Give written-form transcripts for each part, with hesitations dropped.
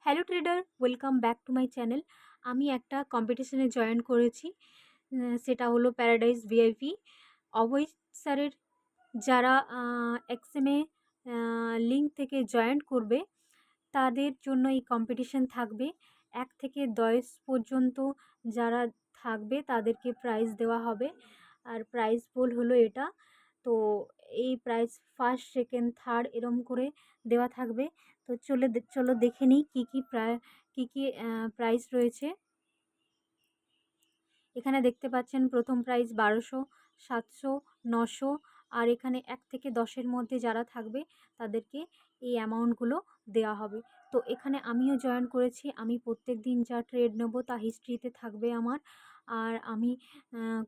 Hello trader, welcome back to my channel. আমি একটা কম্পিটিশনে জয়েন করেছি, সেটা হলো প্যারাডাইস ভিআইপি। অভয় স্যারের যারা এক্সএমএ লিঙ্ক থেকে জয়েন করবে তাদের জন্য এই কম্পিটিশন থাকবে। 1 থেকে 10 পর্যন্ত যারা থাকবে তাদেরকে প্রাইজ দেওয়া হবে। আর প্রাইজ পুল হলো এটা। তো এই প্রাইজ ফার্স্ট, সেকেন্ড, থার্ড এরম করে দেওয়া থাকবে। তো চলো দেখে নিই কী কী প্রাইজ রয়েছে। এখানে দেখতে পাচ্ছেন প্রথম প্রাইজ 1200, 700, 900। আর এখানে 1 থেকে 10-এর মধ্যে যারা থাকবে তাদেরকে এই অ্যামাউন্টগুলো দেওয়া হবে। তো এখানে আমিও জয়েন করেছি। আমি প্রত্যেক দিন যা ট্রেড নেব তা হিস্ট্রিতে থাকবে আমার। আর আমি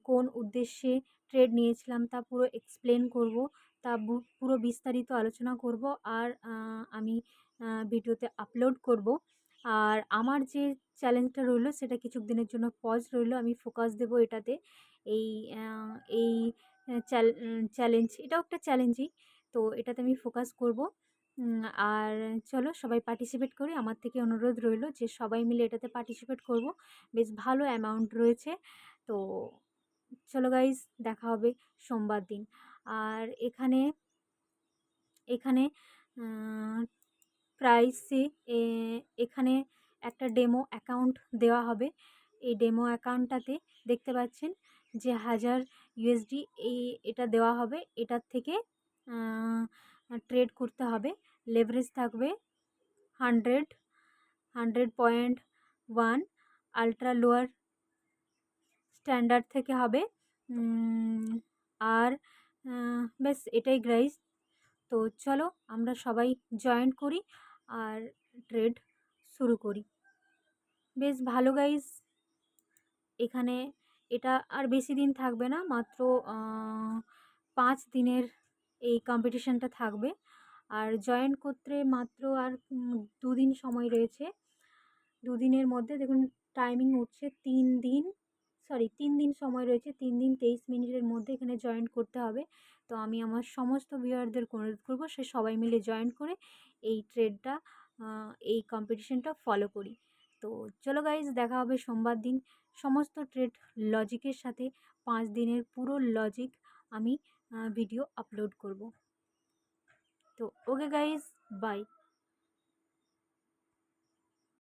কোন উদ্দেশ্যে ট্রেড নিয়েছিলাম তা পুরো এক্সপ্লেন করব, তা পুরো বিস্তারিত আলোচনা করব। আর আমি ভিডিওতে আপলোড করব। আর আমার যে চ্যালেঞ্জটা রইলো সেটা কিছুদিনের জন্য পজ রইলো। আমি ফোকাস দেবো এটাতে। এই এই চ্যালেঞ্জ, এটাও একটা চ্যালেঞ্জই। তো এটাতে আমি ফোকাস করব। আর চলো সবাই পার্টিসিপেট করি। আমার থেকে অনুরোধ রইলো যে সবাই মিলে এটাতে পার্টিসিপেট করব। বেশ ভালো অ্যামাউন্ট রয়েছে। তো চলো গাইজ, দেখা হবে সোমবার দিন। আর এখানে এখানে প্রাইসে এখানে একটা ডেমো অ্যাকাউন্ট দেওয়া হবে। এই ডেমো অ্যাকাউন্টটাতে দেখতে পাচ্ছেন যে 1000 ইউএসডি এটা দেওয়া হবে। এটার থেকে ট্রেড করতে হবে। লেভারেজ থাকবে 100, 100.1 আলট্রা লোয়ার স্ট্যান্ডার্ড থেকে হবে। আর ব্যাস এটাই গাইজ। তো চলো আমরা সবাই জয়েন করি আর ট্রেড শুরু করি। বেশ ভালো গাইজ। এখানে এটা আর বেশি দিন থাকবে না, মাত্র 5 দিনের এই কম্পিটিশনটা থাকবে। আর জয়েন করতে মাত্র আর 2 দিন সময় রয়েছে। 2 দিনের মধ্যে দেখুন টাইমিং উঠছে 3 দিন, 3 দিন সময় রয়েছে। 3 দিন 23 মিনিটের মধ্যে এখানে জয়েন করতে হবে। তো আমি আমার সমস্ত ভিউয়ারদের অনুরোধ করবো সে সবাই মিলে জয়েন করে এই ট্রেডটা, এই কম্পিটিশনটা ফলো করি। তো চলো গাইজ, দেখা হবে সোমবার দিন। সমস্ত ট্রেড লজিকের সাথে 5 দিনের পুরো লজিক আমি ভিডিও আপলোড করব। তো ওকে গাইজ, বাই।